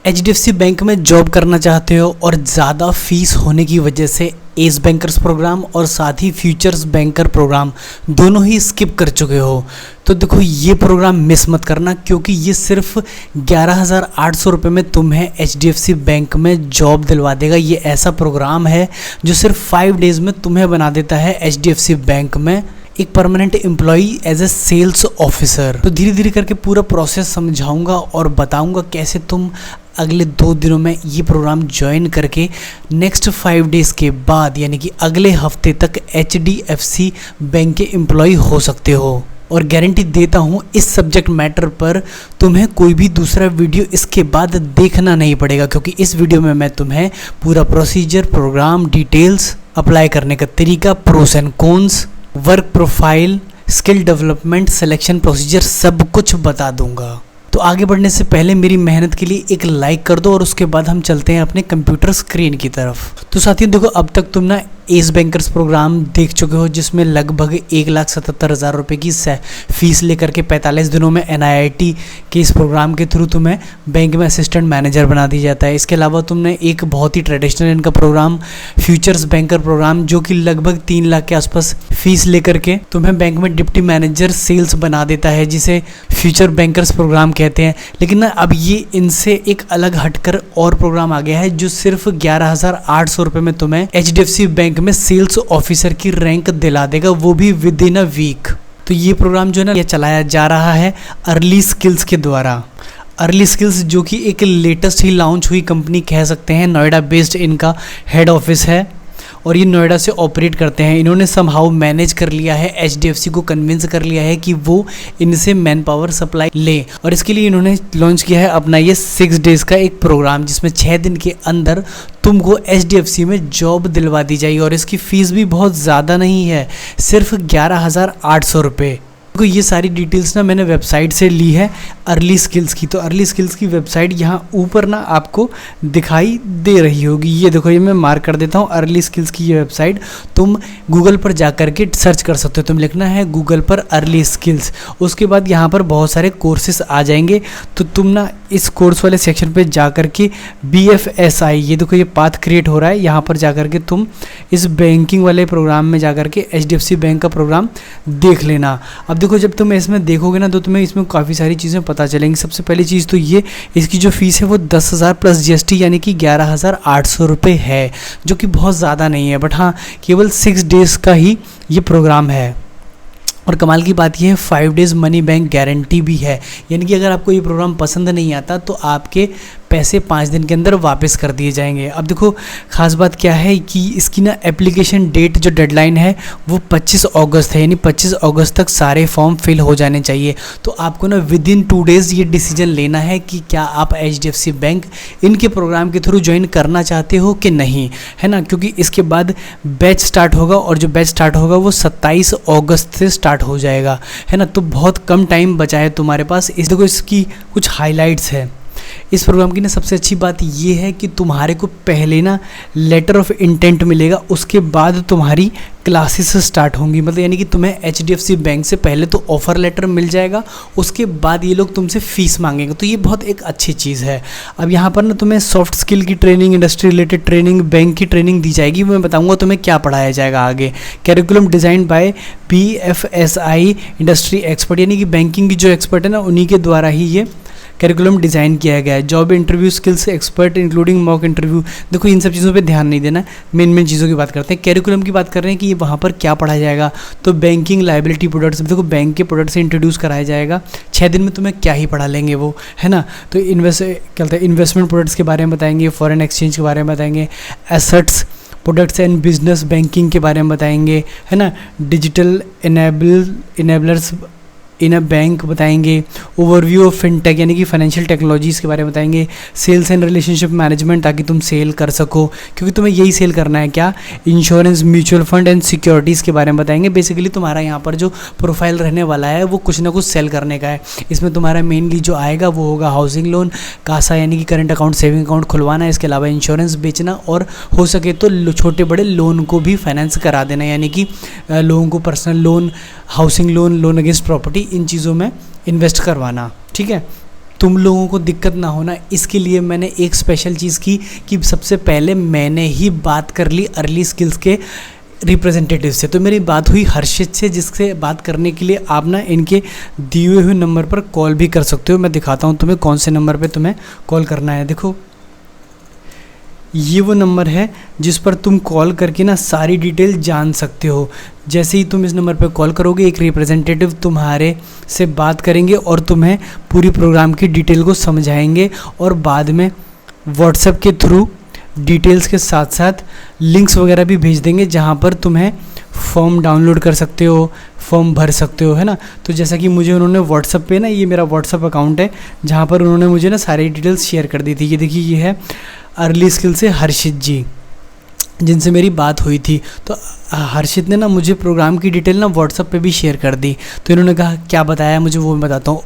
HDFC bank में job करना चाहते हो और ज़्यादा फीस होने की वजह से एस बैंकर्स प्रोग्राम और साथ ही फ्यूचर्स बैंकर प्रोग्राम दोनों ही स्किप कर चुके हो, तो देखो ये प्रोग्राम मिस मत करना, क्योंकि ये सिर्फ 11,800 रुपये में तुम्हें HDFC बैंक में जॉब दिलवा देगा। ये ऐसा प्रोग्राम है जो सिर्फ 5 डेज़ में तुम्हें बना देता है HDFC बैंक में एक permanent employee as a sales officer. तो धीरे धीरे करके पूरा प्रोसेस समझाऊंगा और बताऊंगा कैसे तुम अगले 2 दिनों में ये प्रोग्राम ज्वाइन करके नेक्स्ट 5 डेज़ के बाद यानी कि अगले हफ्ते तक HDFC बैंक के एम्प्लॉय हो सकते हो। और गारंटी देता हूँ इस सब्जेक्ट मैटर पर तुम्हें कोई भी दूसरा वीडियो इसके बाद देखना नहीं पड़ेगा, क्योंकि इस वीडियो में मैं तुम्हें पूरा प्रोसीजर, प्रोग्राम डिटेल्स, अप्लाई करने का तरीका, pros and cons, work profile, skill development, selection procedure सब कुछ बता दूंगा। तो आगे बढ़ने से पहले मेरी मेहनत के लिए एक लाइक कर दो और उसके बाद हम चलते हैं अपने कंप्यूटर स्क्रीन की तरफ। तो साथियों देखो, अब तक तुम ना एस बैंकर्स प्रोग्राम देख चुके हो जिसमें लगभग 1,77,000 रुपये की फीस लेकर के 45 दिनों में NIIT के इस प्रोग्राम के थ्रू तुम्हें बैंक में असिस्टेंट मैनेजर बना दिया जाता है। इसके अलावा तुमने एक बहुत ही ट्रेडिशनल इनका प्रोग्राम फ्यूचर्स बैंकर प्रोग्राम जो कि लगभग 3 लाख के आसपास फीस लेकर के तुम्हें बैंक में डिप्टी मैनेजर सेल्स बना देता है, जिसे फ्यूचर बैंकर्स प्रोग्राम कहते हैं। लेकिन ना अब ये इनसे एक अलग हटकर और प्रोग्राम आ गया है जो सिर्फ 11,800 रुपये में तुम्हें HDFC बैंक में सेल्स ऑफिसर की रैंक दिला देगा, वो भी विद इन अ वीक। तो ये प्रोग्राम जो है ना ये चलाया जा रहा है अर्ली स्किल्स के द्वारा। अर्ली स्किल्स जो कि एक लेटेस्ट ही लॉन्च हुई कंपनी कह सकते हैं, नोएडा बेस्ड इनका हेड ऑफिस है और ये नोएडा से ऑपरेट करते हैं। इन्होंने समहाउ मैनेज कर लिया है, HDFC को कन्विंस कर लिया है कि वो इनसे मैन पावर सप्लाई ले, और इसके लिए इन्होंने लॉन्च किया है अपना ये 6 डेज़ का एक प्रोग्राम जिसमें 6 दिन के अंदर तुमको HDFC में जॉब दिलवा दी जाएगी। और इसकी फ़ीस भी बहुत ज़्यादा नहीं है, सिर्फ 11,800 रुपये। तो ये सारी डिटेल्स ना मैंने वेबसाइट से ली है अर्ली स्किल्स की। तो अर्ली स्किल्स की वेबसाइट यहाँ ऊपर ना आपको दिखाई दे रही होगी, ये देखो, ये मैं मार्क कर देता हूँ अर्ली स्किल्स की ये वेबसाइट। तुम गूगल पर जा कर के सर्च कर सकते हो, तुम लिखना है गूगल पर अर्ली स्किल्स, उसके बाद यहाँ पर बहुत सारे कोर्सेस आ जाएंगे। तो तुम ना इस कोर्स वाले सेक्शन पे जा कर के BFSI, ये देखो ये पाथ क्रिएट हो रहा है, यहाँ पर जा कर के तुम इस बैंकिंग वाले प्रोग्राम में जा कर के HDFC बैंक का प्रोग्राम देख लेना। अब देखो जब तुम इसमें देखोगे ना तो तुम्हें इसमें काफ़ी सारी चीज़ें पता चलेंगी। सबसे पहली चीज़ तो ये, इसकी जो फीस है वो 10,000 प्लस GST यानी कि 11,800 रुपये है, जो कि बहुत ज़्यादा नहीं है, बट हाँ केवल 6 डेज़ का ही ये प्रोग्राम है। और कमाल की बात यह है 5 डेज़ मनी बैंक गारंटी भी है, यानी कि अगर आपको ये प्रोग्राम पसंद नहीं आता तो आपके पैसे 5 दिन के अंदर वापस कर दिए जाएंगे। अब देखो खास बात क्या है कि इसकी ना एप्लीकेशन डेट जो डेडलाइन है वो 25 अगस्त है, यानी 25 अगस्त तक सारे फॉर्म फिल हो जाने चाहिए। तो आपको ना विद इन 2 डेज़ ये डिसीजन लेना है कि क्या आप HDFC बैंक इनके प्रोग्राम के थ्रू ज्वाइन करना चाहते हो कि नहीं, है ना, क्योंकि इसके बाद बैच स्टार्ट होगा और जो बैच स्टार्ट होगा वो 27 अगस्त से स्टार्ट हो जाएगा, है ना। तो बहुत कम टाइम बचा है तुम्हारे पास। इस देखो इसकी कुछ हाईलाइट्स है इस प्रोग्राम की ना। सबसे अच्छी बात ये है कि तुम्हारे को पहले ना लेटर ऑफ इंटेंट मिलेगा, उसके बाद तुम्हारी क्लासेस स्टार्ट होंगी, मतलब यानी कि तुम्हें HDFC बैंक से पहले तो ऑफ़र लेटर मिल जाएगा, उसके बाद ये लोग तुमसे फ़ीस मांगेंगे। तो ये बहुत एक अच्छी चीज़ है। अब यहाँ पर ना तुम्हें सॉफ्ट स्किल की training, industry related training, bank की ट्रेनिंग दी जाएगी। मैं बताऊँगा तुम्हें क्या पढ़ाया जाएगा आगे। Curriculum design by BFSI industry expert, यानी कि बैंकिंग की जो एक्सपर्ट है ना उन्हीं के द्वारा ही ये कैरिकुलम डिज़ाइन किया गया है। Job interview skills expert including mock interview, देखो इन सब चीज़ों पे ध्यान नहीं देना, मेन चीज़ों की बात करते हैं। कैरिकुलम की बात कर रहे हैं कि ये वहाँ पर क्या पढ़ाया जाएगा, तो बैंकिंग लायबिलिटी प्रोडक्ट्स, देखो बैंक के प्रोडक्ट से इंट्रोड्यूस कराया जाएगा। 6 दिन में तुम्हें क्या ही पढ़ा लेंगे वो, है ना। तो इन्वेस्टमेंट प्रोडक्ट्स के बारे में बताएंगे, फॉरेन एक्सचेंज के बारे में बताएंगे, assets products and business banking के बारे में बताएंगे, है ना। Digital enablers in a bank बताएंगे। ओवरव्यू ऑफ फिनटेक यानी कि फाइनेंशियल टेक्नोलॉजीज़ के बारे में बताएंगे। सेल्स एंड रिलेशनशिप मैनेजमेंट, ताकि तुम सेल कर सको, क्योंकि तुम्हें यही सेल करना है क्या। Insurance, mutual fund and securities के बारे में बताएंगे। बेसिकली तुम्हारा यहाँ पर जो प्रोफाइल रहने वाला है वो कुछ ना कुछ सेल करने का है। इसमें तुम्हारा मेनली जो आएगा वो होगा हाउसिंग लोन, कासा यानी कि करंट अकाउंट, सेविंग अकाउंट खुलवाना, इसके अलावा इंश्योरेंस बेचना, और हो सके तो छोटे बड़े लोन को भी फाइनेंस करा देना, यानी कि लोगों को personal loan, housing loan, loan against property, इन चीज़ों में इन्वेस्ट करवाना, ठीक है। तुम लोगों को दिक्कत ना हो ना, इसके लिए मैंने एक स्पेशल चीज़ की कि सबसे पहले मैंने ही बात कर ली अर्ली स्किल्स के रिप्रेजेंटेटिव से। तो मेरी बात हुई हर्षित से, जिससे बात करने के लिए आप ना इनके दिए हुए नंबर पर कॉल भी कर सकते हो। मैं दिखाता हूँ तुम्हें कौन से नंबर पे तुम्हें कॉल करना है। देखो ये वो नंबर है जिस पर तुम कॉल करके ना सारी डिटेल जान सकते हो। जैसे ही तुम इस नंबर पर कॉल करोगे, एक रिप्रेजेंटेटिव तुम्हारे से बात करेंगे और तुम्हें पूरी प्रोग्राम की डिटेल को समझाएंगे, और बाद में व्हाट्सएप के थ्रू डिटेल्स के साथ साथ लिंक्स वगैरह भी भेज देंगे, जहाँ पर तुम्हें फॉर्म डाउनलोड कर सकते हो, फॉर्म भर सकते हो, है ना। तो जैसा कि मुझे उन्होंने व्हाट्सएप पे ना, ये मेरा व्हाट्सएप अकाउंट है जहाँ पर उन्होंने मुझे ना सारी डिटेल्स शेयर कर दी थी। ये देखिए, ये है अर्ली स्किल से हर्षित जी, जिनसे मेरी बात हुई थी। तो हर्षित ने ना मुझे प्रोग्राम की डिटेल ना व्हाट्सएप पे भी शेयर कर दी। तो इन्होंने कहा क्या बताया मुझे, वो मैं बताता हूँ।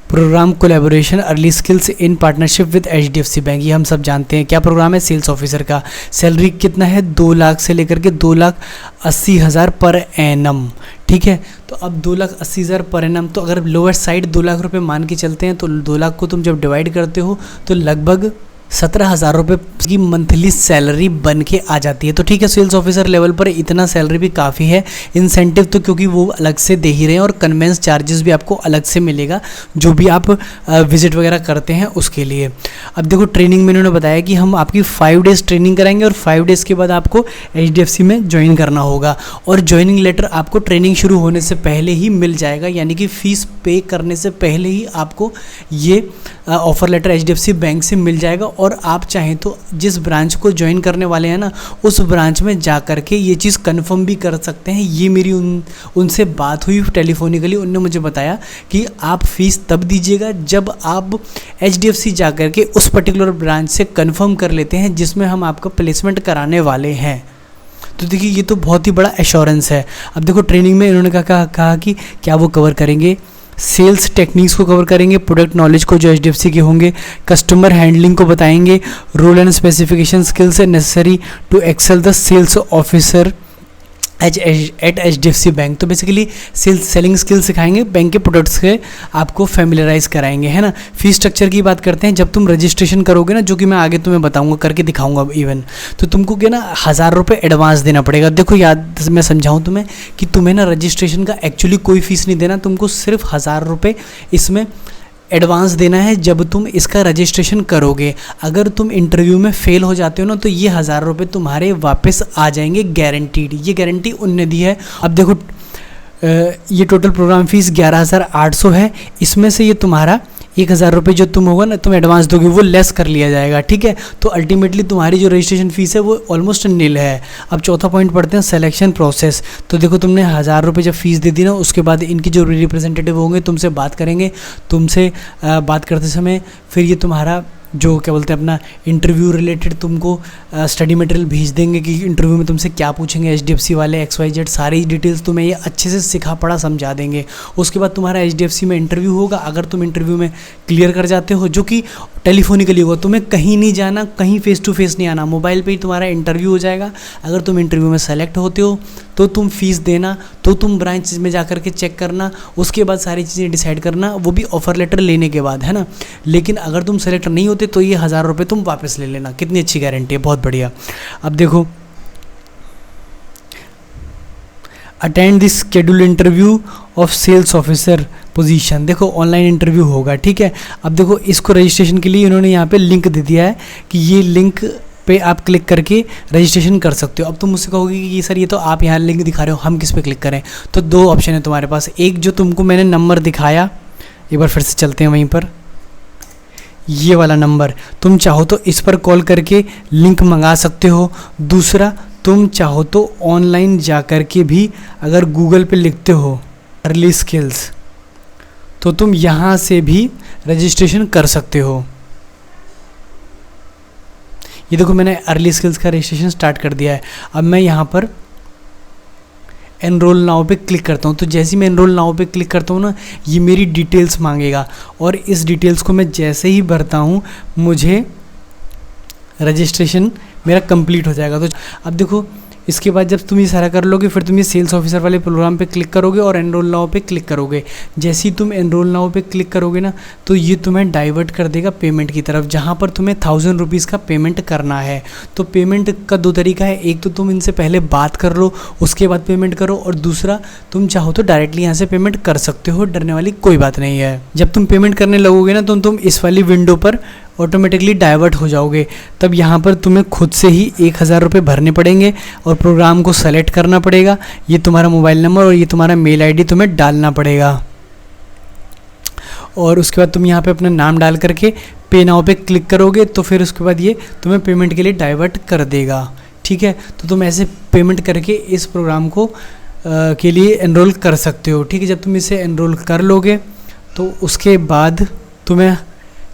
Program collaboration early skills in partnership with HDFC bank, ये हम सब जानते हैं क्या प्रोग्राम है। सेल्स ऑफिसर का सैलरी कितना है, 2 लाख से लेकर के 2,80,000 पर एनम, ठीक है। तो अब 2,80,000 पर एनम, तो अगर लोअर साइड 2 लाख रुपये मान के चलते हैं, तो 2 लाख को तुम जब डिवाइड करते हो तो लगभग 17,000 रुपये की मंथली सैलरी बन के आ जाती है। तो ठीक है, सेल्स ऑफिसर लेवल पर इतना सैलरी भी काफ़ी है। इंसेंटिव तो क्योंकि वो अलग से दे ही रहे हैं, और कन्वेंस चार्जेस भी आपको अलग से मिलेगा जो भी आप विजिट वगैरह करते हैं उसके लिए। अब देखो ट्रेनिंग में इन्होंने बताया कि हम आपकी 5 डेज़ ट्रेनिंग कराएंगे, और 5 डेज़ के बाद आपको HDFC में ज्वाइन करना होगा, और ज्वाइनिंग लेटर आपको ट्रेनिंग शुरू होने से पहले ही मिल जाएगा, यानी कि फ़ीस पे करने से पहले ही आपको ये ऑफ़र लेटर HDFC बैंक से मिल जाएगा। और आप चाहें तो जिस ब्रांच को ज्वाइन करने वाले हैं ना, उस ब्रांच में जा कर के ये चीज़ कंफर्म भी कर सकते हैं। ये मेरी उनसे बात हुई टेलीफोनिकली। उन्होंने मुझे बताया कि आप फ़ीस तब दीजिएगा जब आप HDFC जा कर के उस पर्टिकुलर ब्रांच से कंफर्म कर लेते हैं जिसमें हम आपका प्लेसमेंट कराने वाले हैं। तो देखिए ये तो बहुत ही बड़ा एश्योरेंस है। अब देखो ट्रेनिंग में इन्होंने कहा कि क्या वो कवर करेंगे, सेल्स टेक्निक्स को कवर करेंगे, प्रोडक्ट नॉलेज को जो HDFC के होंगे, कस्टमर हैंडलिंग को बताएंगे, role and specification skills necessary to excel the sales officer at HDFC bank. तो बेसिकली सेलिंग स्किल सिखाएंगे, बैंक के प्रोडक्ट्स के आपको फैमिलियराइज कराएंगे, है ना। फीस स्ट्रक्चर की बात करते हैं। जब तुम रजिस्ट्रेशन करोगे ना, जो कि मैं आगे तुम्हें बताऊंगा, करके दिखाऊंगा इवन, तो तुमको क्या ना 1,000 रुपये एडवांस देना पड़ेगा। देखो याद मैं समझाऊं तुम्हें कि तुम्हें ना रजिस्ट्रेशन का एक्चुअली कोई फीस नहीं देना, तुमको सिर्फ 1,000 रुपये इसमें एडवांस देना है जब तुम इसका रजिस्ट्रेशन करोगे। अगर तुम इंटरव्यू में फेल हो जाते हो ना, तो ये 1,000 रुपये तुम्हारे वापस आ जाएंगे, गारंटीड। ये गारंटी उनने दी है। अब देखो ये टोटल प्रोग्राम फीस 11,800 है। इसमें से ये तुम्हारा 1,000 रुपये जो तुम होगा ना, तुम एडवांस दोगे, वो लेस कर लिया जाएगा, ठीक है। तो अल्टीमेटली तुम्हारी जो रजिस्ट्रेशन फीस है वो ऑलमोस्ट नील है। अब चौथा पॉइंट पढ़ते हैं, सिलेक्शन प्रोसेस। तो देखो तुमने 1,000 रुपये जब फीस दे दी ना, उसके बाद इनकी जो रिप्रेजेंटेटिव होंगे तुमसे बात करेंगे। तुमसे बात करते समय फिर ये तुम्हारा जो क्या बोलते हैं अपना इंटरव्यू रिलेटेड तुमको स्टडी मटेरियल भेज देंगे कि इंटरव्यू में तुमसे क्या पूछेंगे HDFC वाले XYZ, सारी डिटेल्स तुम्हें ये अच्छे से सिखा पढ़ा समझा देंगे। उसके बाद तुम्हारा HDFC में इंटरव्यू होगा। अगर तुम इंटरव्यू में क्लियर कर जाते हो, जो कि टेलीफोनिकली होगा, तुम्हें कहीं नहीं जाना, कहीं फेस टू फेस नहीं आना, मोबाइल पे ही तुम्हारा इंटरव्यू हो जाएगा। अगर तुम इंटरव्यू में सेलेक्ट होते हो तो तुम फीस देना, तो तुम ब्रांच में जा कर के चेक करना, उसके बाद सारी चीज़ें डिसाइड करना, वो भी ऑफ़र लेटर लेने के बाद, है ना। लेकिन अगर तुम सेलेक्ट नहीं होते तो ये 1,000 रुपये तुम वापस ले लेना। कितनी अच्छी गारंटी है, बहुत बढ़िया। अब देखो, attend this schedule interview of sales officer position. देखो ऑनलाइन इंटरव्यू होगा, ठीक है। अब देखो इसको रजिस्ट्रेशन के लिए इन्होंने यहाँ पे लिंक दे दिया है कि ये लिंक पे आप क्लिक करके रजिस्ट्रेशन कर सकते हो। अब तुम मुझसे कहोगे कि सर ये तो आप यहाँ लिंक दिखा रहे हो, हम किस पे क्लिक करें। तो 2 ऑप्शन है तुम्हारे पास। एक जो तुमको मैंने नंबर दिखाया, एक बार फिर से चलते हैं वहीं पर, ये वाला नंबर, तुम चाहो तो इस पर कॉल करके लिंक मंगा सकते हो। दूसरा, तुम चाहो तो ऑनलाइन जा कर के भी अगर गूगल पे लिखते हो अर्ली स्किल्स, तो तुम यहाँ से भी रजिस्ट्रेशन कर सकते हो। ये देखो मैंने अर्ली स्किल्स का रजिस्ट्रेशन स्टार्ट कर दिया है। अब मैं यहाँ पर एनरोल नाउ पे क्लिक करता हूँ। तो जैसे ही मैं एनरोल नाउ पे क्लिक करता हूँ ना, ये मेरी डिटेल्स मांगेगा, और इस डिटेल्स को मैं जैसे ही भरता हूँ मुझे रजिस्ट्रेशन मेरा कंप्लीट हो जाएगा। तो अब देखो इसके बाद जब तुम ये सारा कर लोगे फिर तुम ये सेल्स ऑफिसर वाले प्रोग्राम पे क्लिक करोगे और एनरोल नाउ पे क्लिक करोगे। जैसे ही तुम एनरोल नाउ पे क्लिक करोगे ना तो ये तुम्हें डाइवर्ट कर देगा पेमेंट की तरफ, जहाँ पर तुम्हें 1000 रुपीज़ का पेमेंट करना है। तो पेमेंट का 2 तरीका है, एक तो तुम इनसे पहले बात कर लो उसके बाद पेमेंट करो, और दूसरा तुम चाहो तो डायरेक्टली यहाँ से पेमेंट कर सकते हो, डरने वाली कोई बात नहीं है। जब तुम पेमेंट करने लगोगे ना तो तुम इस वाली विंडो पर ऑटोमेटिकली डाइवर्ट हो जाओगे। तब यहाँ पर तुम्हें खुद से ही 1000 रुपये भरने पड़ेंगे और प्रोग्राम को सेलेक्ट करना पड़ेगा। ये तुम्हारा मोबाइल नंबर और ये तुम्हारा मेल आईडी तुम्हें डालना पड़ेगा, और उसके बाद तुम यहाँ पे अपना नाम डाल करके पे नाउ पे क्लिक करोगे तो फिर उसके बाद ये तुम्हें पेमेंट के लिए डाइवर्ट कर देगा। ठीक है, तो तुम ऐसे पेमेंट करके इस प्रोग्राम को के लिए एनरोल कर सकते हो। ठीक है, जब तुम इसे एनरोल कर लोगे तो उसके बाद तुम्हें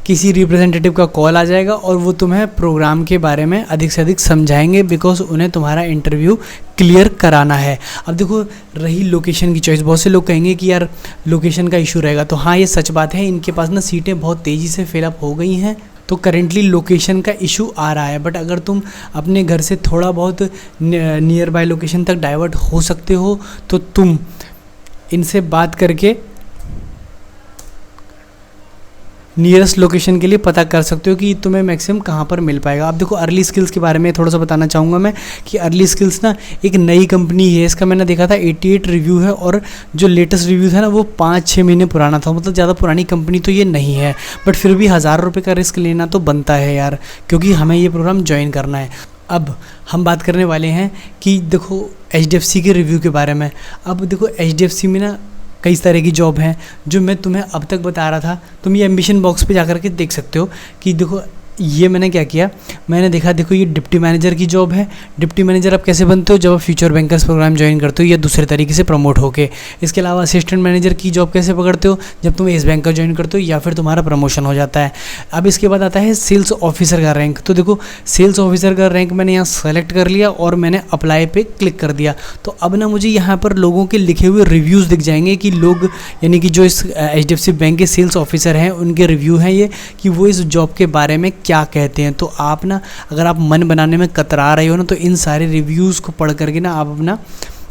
किसी रिप्रेजेंटेटिव का कॉल आ जाएगा और वो तुम्हें प्रोग्राम के बारे में अधिक से अधिक समझाएंगे, बिकॉज उन्हें तुम्हारा इंटरव्यू क्लियर कराना है। अब देखो रही लोकेशन की चॉइस, बहुत से लोग कहेंगे कि यार लोकेशन का इशू रहेगा, तो हाँ ये सच बात है, इनके पास ना सीटें बहुत तेज़ी से फिलअप हो गई हैं, तो करेंटली लोकेशन का इशू आ रहा है। बट अगर तुम अपने घर से थोड़ा बहुत नियर बाय लोकेशन तक डाइवर्ट हो सकते हो तो तुम इनसे बात करके नियरेस्ट लोकेशन के लिए पता कर सकते हो कि तुम्हें मैक्सिमम कहाँ पर मिल पाएगा। अब देखो अर्ली स्किल्स के बारे में थोड़ा सा बताना चाहूँगा मैं कि अर्ली स्किल्स ना एक नई कंपनी है। इसका मैंने देखा था 88 रिव्यू है, और जो लेटेस्ट रिव्यू था ना वो 5-6 महीने पुराना था, मतलब ज़्यादा पुरानी कंपनी तो ये नहीं है। बट फिर भी 1000 रुपये का रिस्क लेना तो बनता है यार, क्योंकि हमें ये प्रोग्राम ज्वाइन करना है। अब हम बात करने वाले हैं कि देखो HDFC के रिव्यू के बारे में। अब देखो HDFC में ना कई तरह की जॉब हैं जो मैं तुम्हें अब तक बता रहा था। तुम ये एम्बिशन बॉक्स पे जाकर के देख सकते हो कि देखो ये मैंने क्या किया, मैंने देखा देखो ये डिप्टी मैनेजर की जॉब है। डिप्टी मैनेजर आप कैसे बनते हो, जब आप फ्यूचर बैंकर्स प्रोग्राम ज्वाइन करते हो या दूसरे तरीके से प्रमोट होके। इसके अलावा असिस्टेंट मैनेजर की जॉब कैसे पकड़ते हो, जब तुम येस बैंक का ज्वाइन करते हो या फिर तुम्हारा प्रमोशन हो जाता है। अब इसके बाद आता है सेल्स ऑफिसर का रैंक। तो देखो सेल्स ऑफिसर का रैंक मैंने यहाँ सेलेक्ट कर लिया और मैंने अप्लाई पे क्लिक कर दिया। तो अब ना मुझे यहाँ पर लोगों के लिखे हुए रिव्यूज़ दिख जाएंगे कि लोग यानी कि जो इस HDFC बैंक के सेल्स ऑफिसर हैं उनके रिव्यू हैं ये, कि वो इस जॉब के बारे में क्या कहते हैं। तो आप ना अगर आप मन बनाने में कतरा रहे हो ना तो इन सारे रिव्यूज़ को पढ़ करके ना आप अपना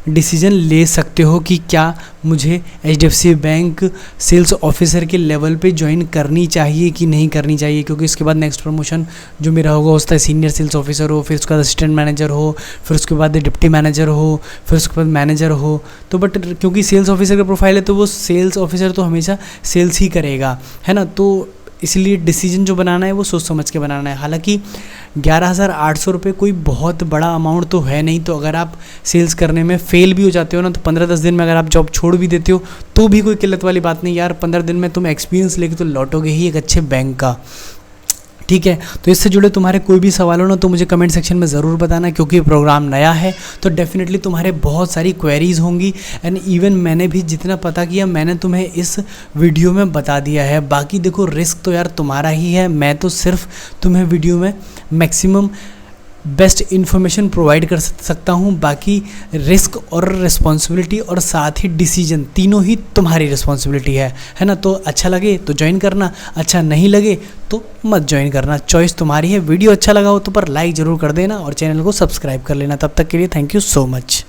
डिसीजन ले सकते हो कि क्या मुझे HDFC बैंक सेल्स ऑफिसर के लेवल पे ज्वाइन करनी चाहिए कि नहीं करनी चाहिए। क्योंकि इसके बाद नेक्स्ट प्रमोशन जो मेरा होगा उसका सीनियर सेल्स ऑफिसर हो, फिर उसके बाद असिस्टेंट मैनेजर हो, फिर उसके बाद डिप्टी मैनेजर हो, फिर उसके बाद मैनेजर हो। तो बट क्योंकि सेल्स ऑफिसर का प्रोफाइल है तो वो सेल्स ऑफिसर तो हमेशा सेल्स ही करेगा, है ना। तो इसलिए डिसीजन जो बनाना है वो सोच समझ के बनाना है। हालांकि 11,800 रुपये कोई बहुत बड़ा अमाउंट तो है नहीं। तो अगर आप सेल्स करने में फेल भी हो जाते हो ना तो 15-10 दिन में अगर आप जॉब छोड़ भी देते हो तो भी कोई किल्लत वाली बात नहीं यार। 15 दिन में तुम एक्सपीरियंस लेके तो लौटोगे ही एक अच्छे बैंक का। ठीक है, तो इससे जुड़े तुम्हारे कोई भी सवाल हो ना तो मुझे कमेंट सेक्शन में ज़रूर बताना, क्योंकि प्रोग्राम नया है तो डेफिनेटली तुम्हारे बहुत सारी क्वेरीज़ होंगी। एंड इवन मैंने भी जितना पता किया मैंने तुम्हें इस वीडियो में बता दिया है। बाकी देखो रिस्क तो यार तुम्हारा ही है, मैं तो सिर्फ तुम्हें वीडियो में मैक्सिमम बेस्ट इन्फॉर्मेशन प्रोवाइड कर सकता हूँ। बाकी रिस्क और रिस्पॉन्सिबिलिटी और साथ ही डिसीजन तीनों ही तुम्हारी रिस्पॉन्सिबिलिटी है ना। तो अच्छा लगे तो ज्वाइन करना, अच्छा नहीं लगे तो मत ज्वाइन करना, चॉइस तुम्हारी है। वीडियो अच्छा लगा हो तो पर लाइक ज़रूर कर देना और चैनल को सब्सक्राइब कर लेना। तब तक के लिए थैंक यू सो मच।